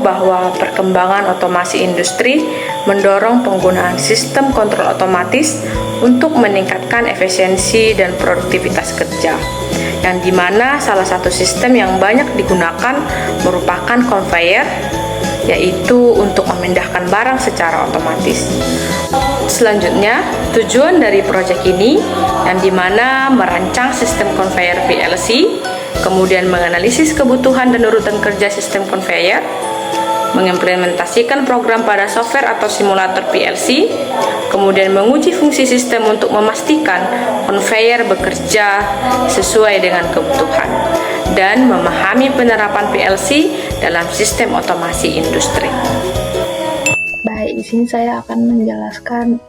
bahwa perkembangan otomasi industri mendorong penggunaan sistem kontrol otomatis untuk meningkatkan efisiensi dan produktivitas kerja, yang dimana salah satu sistem yang banyak digunakan merupakan conveyor, yaitu untuk memindahkan barang secara otomatis. Selanjutnya, tujuan dari proyek ini yang dimana merancang sistem conveyor PLC, kemudian menganalisis kebutuhan dan urutan kerja sistem conveyor, mengimplementasikan program pada software atau simulator PLC, kemudian menguji fungsi sistem untuk memastikan conveyor bekerja sesuai dengan kebutuhan, dan memahami penerapan PLC dalam sistem otomasi industri. Baik, di sini saya akan menjelaskan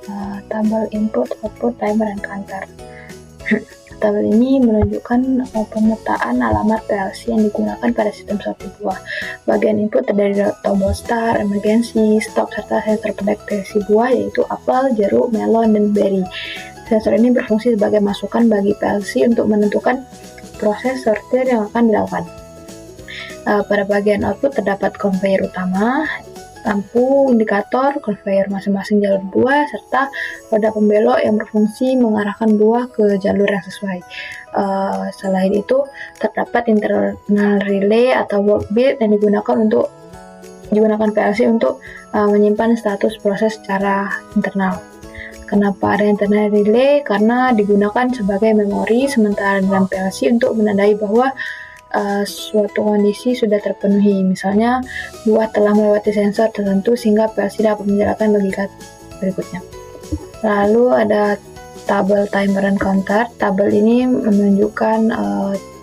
tabel input, output, timer, dan counter. Tabel ini menunjukkan pemetaan alamat PLC yang digunakan pada sistem sortir buah. Bagian input terdiri dari tombol start, emergency, stop, serta sensor pendeteksi buah yaitu apel, jeruk, melon, dan berry. Sensor ini berfungsi sebagai masukan bagi PLC untuk menentukan proses sortir yang akan dilakukan. Pada bagian output terdapat conveyor utama, lampu indikator, conveyor masing-masing jalur buah, serta roda pembelok yang berfungsi mengarahkan buah ke jalur yang sesuai. Selain itu, terdapat internal relay atau workbeat yang digunakan PLC untuk menyimpan status proses secara internal. Kenapa ada internal relay? Karena digunakan sebagai memori sementara dalam PLC untuk menandai bahwa suatu kondisi sudah terpenuhi, misalnya buah telah melewati sensor tertentu sehingga PLC dapat menjalankan logika berikutnya. Lalu ada tabel timer dan counter. Tabel ini menunjukkan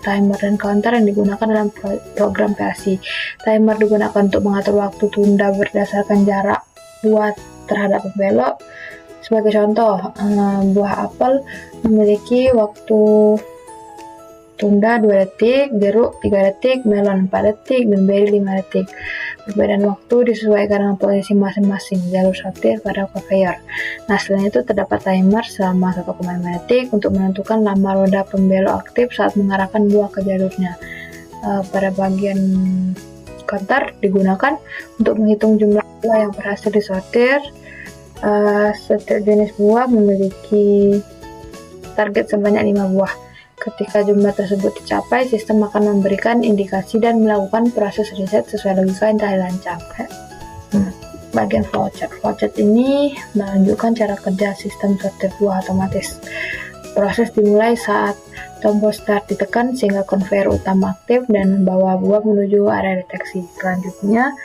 timer dan counter yang digunakan dalam program PLC. Timer digunakan untuk mengatur waktu tunda berdasarkan jarak buah terhadap pembelok. Sebagai contoh, buah apel memiliki waktu tunda 2 detik, jeruk 3 detik, melon 4 detik, dan berry 5 detik. Perbedaan waktu disesuaikan dengan posisi masing-masing jalur sortir pada conveyor. Nah, selain itu terdapat timer selama 1,5 detik untuk menentukan lama roda pembelok aktif saat mengarahkan buah ke jalurnya. Pada bagian counter digunakan untuk menghitung jumlah buah yang berhasil disortir. Setiap jenis buah memiliki target sebanyak 5 buah. Ketika jumlah tersebut dicapai, sistem akan memberikan indikasi dan melakukan proses riset sesuai logika yang telah dirancang. Bagian flowchart. Flowchart ini menunjukkan cara kerja sistem sortir buah otomatis. Proses dimulai saat tombol start ditekan sehingga conveyor utama aktif dan membawa buah menuju area deteksi. Selanjutnya,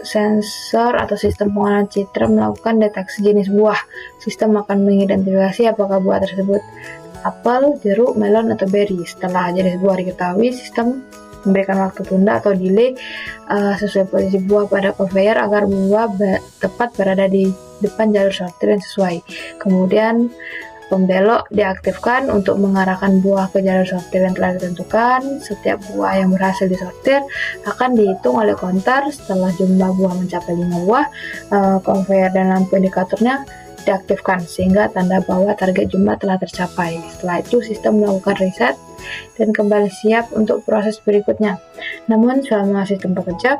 sensor atau sistem pengolahan citra melakukan deteksi jenis buah. Sistem akan mengidentifikasi apakah buah tersebut apel, jeruk, melon, atau berry. Setelah jenis buah diketahui, sistem memberikan waktu tunda atau delay sesuai posisi buah pada conveyor agar buah tepat berada di depan jalur sortir yang sesuai. Kemudian pembelok diaktifkan untuk mengarahkan buah ke jalur sortir yang telah ditentukan. Setiap buah yang berhasil disortir akan dihitung oleh counter. Setelah jumlah buah mencapai 5 buah, conveyor dan lampu indikatornya diaktifkan sehingga tanda bahwa target jumlah telah tercapai. Setelah itu sistem melakukan reset dan kembali siap untuk proses berikutnya. Namun selama sistem bekerja,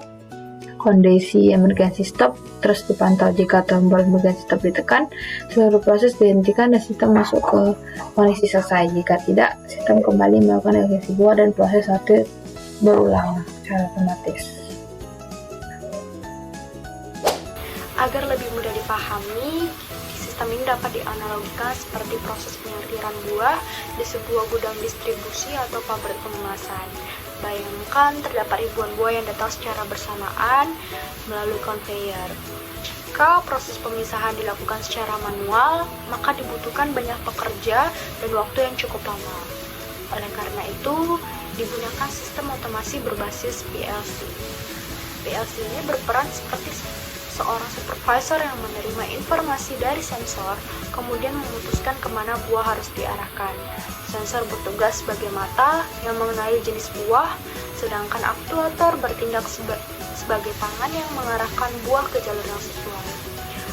kondisi emergency stop terus dipantau. Jika tombol emergency stop ditekan, seluruh proses dihentikan dan sistem masuk ke kondisi selesai. Jika tidak, sistem kembali melakukan evaluasi buah dan proses sortir berulang secara otomatis. Agar lebih mudah dipahami, sistem ini dapat dianalogikan seperti proses penyortiran buah di sebuah gudang distribusi atau pabrik pengemasan. Bayangkan terdapat ribuan buah yang datang secara bersamaan melalui conveyor. Jika proses pemisahan dilakukan secara manual, maka dibutuhkan banyak pekerja dan waktu yang cukup lama. Oleh karena itu, digunakan sistem otomasi berbasis PLC. PLC ini berperan seperti seorang supervisor yang menerima informasi dari sensor, kemudian memutuskan kemana buah harus diarahkan. Sensor bertugas sebagai mata yang mengenali jenis buah, sedangkan aktuator bertindak sebagai tangan yang mengarahkan buah ke jalur yang sesuai.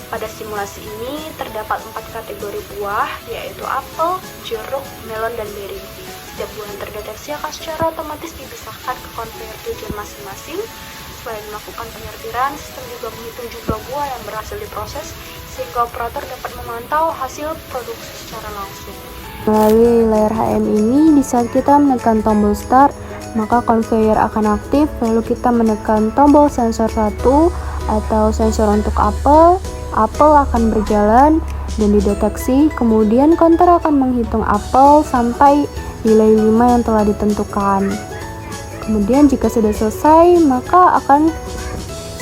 Pada simulasi ini terdapat 4 kategori buah, yaitu apel, jeruk, melon, dan berry. Setiap buah yang terdeteksi akan secara otomatis dipisahkan ke konveyor tujuan masing-masing. Selain melakukan penyortiran, sistem juga menghitung jumlah buah yang berhasil diproses, sehingga operator dapat memantau hasil produksi secara langsung. Melalui layar HM ini, di saat kita menekan tombol start, maka konveyor akan aktif, lalu kita menekan tombol sensor 1 atau sensor untuk apel akan berjalan dan dideteksi, kemudian counter akan menghitung apel sampai nilai 5 yang telah ditentukan. Kemudian jika sudah selesai, maka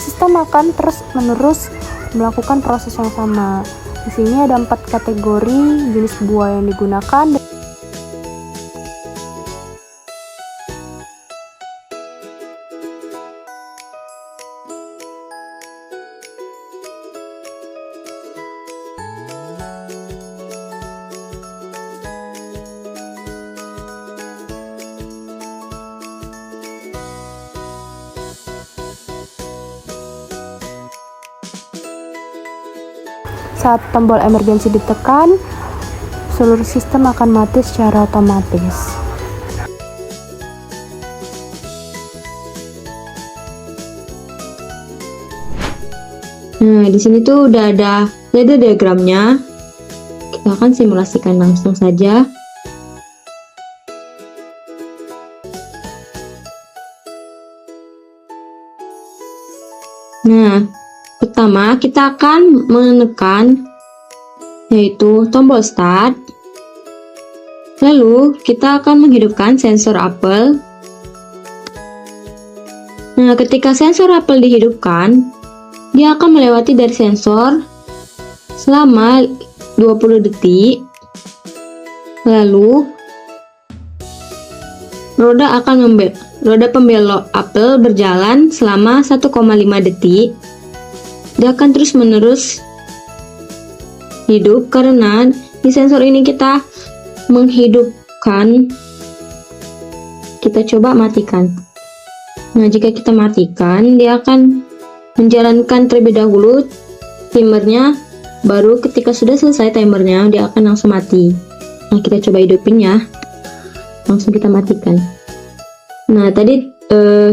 sistem akan terus-menerus melakukan proses yang sama. Di sini ada 4 kategori jenis buah yang digunakan. Saat tombol emergensi ditekan, seluruh sistem akan mati secara otomatis. Nah, di sini tuh udah ada ladder diagramnya. Kita akan simulasikan langsung saja. Nah, pertama kita akan menekan yaitu tombol start. Lalu kita akan menghidupkan sensor apel. Nah, ketika sensor apel dihidupkan, dia akan melewati dari sensor selama 20 detik. Lalu roda pembelok apel berjalan selama 1,5 detik. Dia akan terus-menerus hidup karena di sensor ini kita menghidupkan. Kita coba matikan. Nah, jika kita matikan, dia akan menjalankan terlebih dahulu timernya, baru ketika sudah selesai timernya, dia akan langsung mati. Nah, kita coba hidupin ya. Langsung kita matikan. Nah, tadi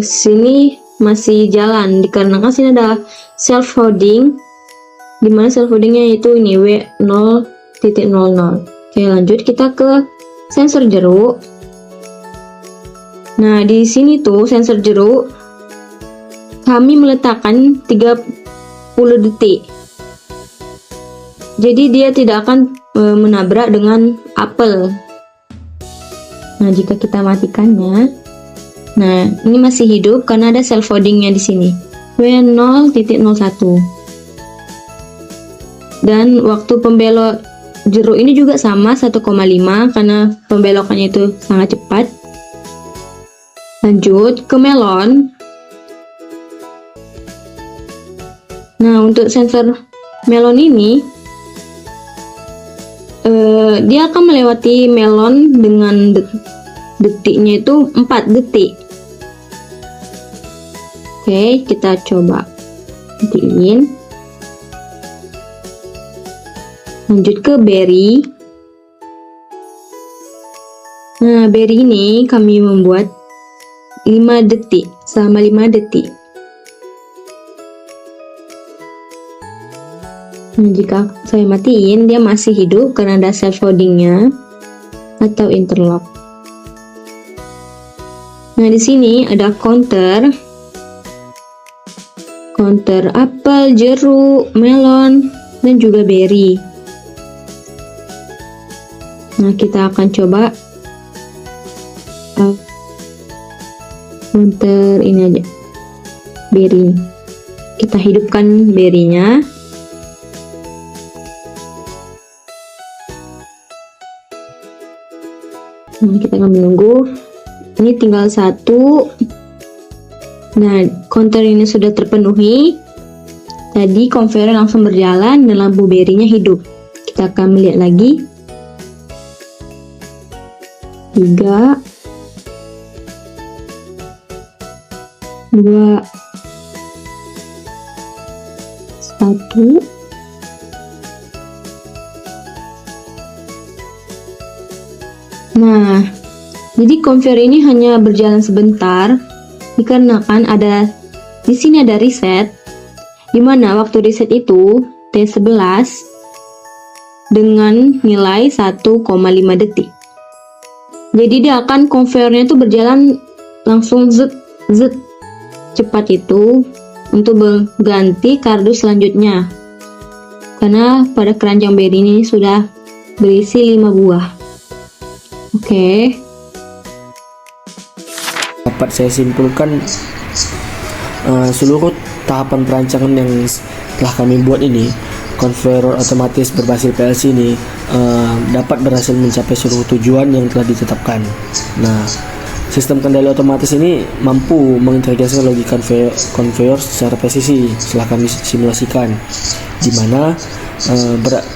sini masih jalan dikarenakan sini ada self holding, dimana self holdingnya itu ini W0.00. Oke, lanjut kita ke sensor jeruk. Nah, di sini tuh sensor jeruk kami meletakkan 30 detik. Jadi dia tidak akan menabrak dengan apel. Nah, jika kita matikannya, nah, ini masih hidup karena ada self holdingnya di sini. W0.01. Dan waktu pembelok jeruk ini juga sama 1,5 karena pembelokannya itu sangat cepat. Lanjut ke melon. Nah, untuk sensor melon ini dia akan melewati melon dengan detiknya itu 4 detik. Oke, kita coba matiin. Lanjut ke berry. Nah, berry ini kami membuat 5 detik, selama 5 detik. Nah, jika saya matiin, dia masih hidup karena ada self holdingnya atau interlock. Nah, di sini ada counter apel, jeruk, melon, dan juga berry. Nah, kita akan coba counter ini aja, berry. Kita hidupkan berry-nya. Nah, kita akan menunggu. Ini tinggal 1. Nah, counter ini sudah terpenuhi. Tadi konveyor langsung berjalan dan lampu berry-nya hidup. Kita akan melihat lagi. 3, 2, 1. Nah, Jadi conveyor ini hanya berjalan sebentar dikarenakan di sini ada reset, di mana waktu reset itu T11 dengan nilai 1,5 detik. Jadi dia akan conveyornya itu berjalan langsung zet cepat itu untuk mengganti kardus selanjutnya. Karena pada keranjang beri ini sudah berisi 5 buah. Oke. Dapat saya simpulkan, seluruh tahapan perancangan yang telah kami buat ini, conveyor otomatis berbasis PLC ini dapat berhasil mencapai seluruh tujuan yang telah ditetapkan. Nah, sistem kendali otomatis ini mampu mengintegrasikan logika conveyor secara presisi setelah kami simulasikan, di mana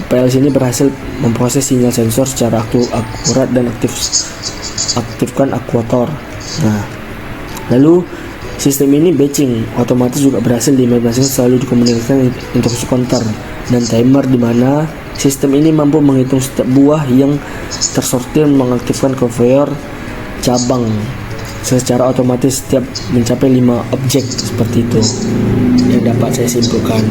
PLC ini berhasil memproses sinyal sensor secara akurat dan aktifkan aktuator. Nah, lalu sistem ini batching otomatis juga berhasil diimplementasikan selalu dikomunikasikan instruksi counter dan timer, di mana sistem ini mampu menghitung setiap buah yang tersortir mengaktifkan conveyor cabang secara otomatis setiap mencapai 5 objek seperti itu yang dapat saya simpulkan.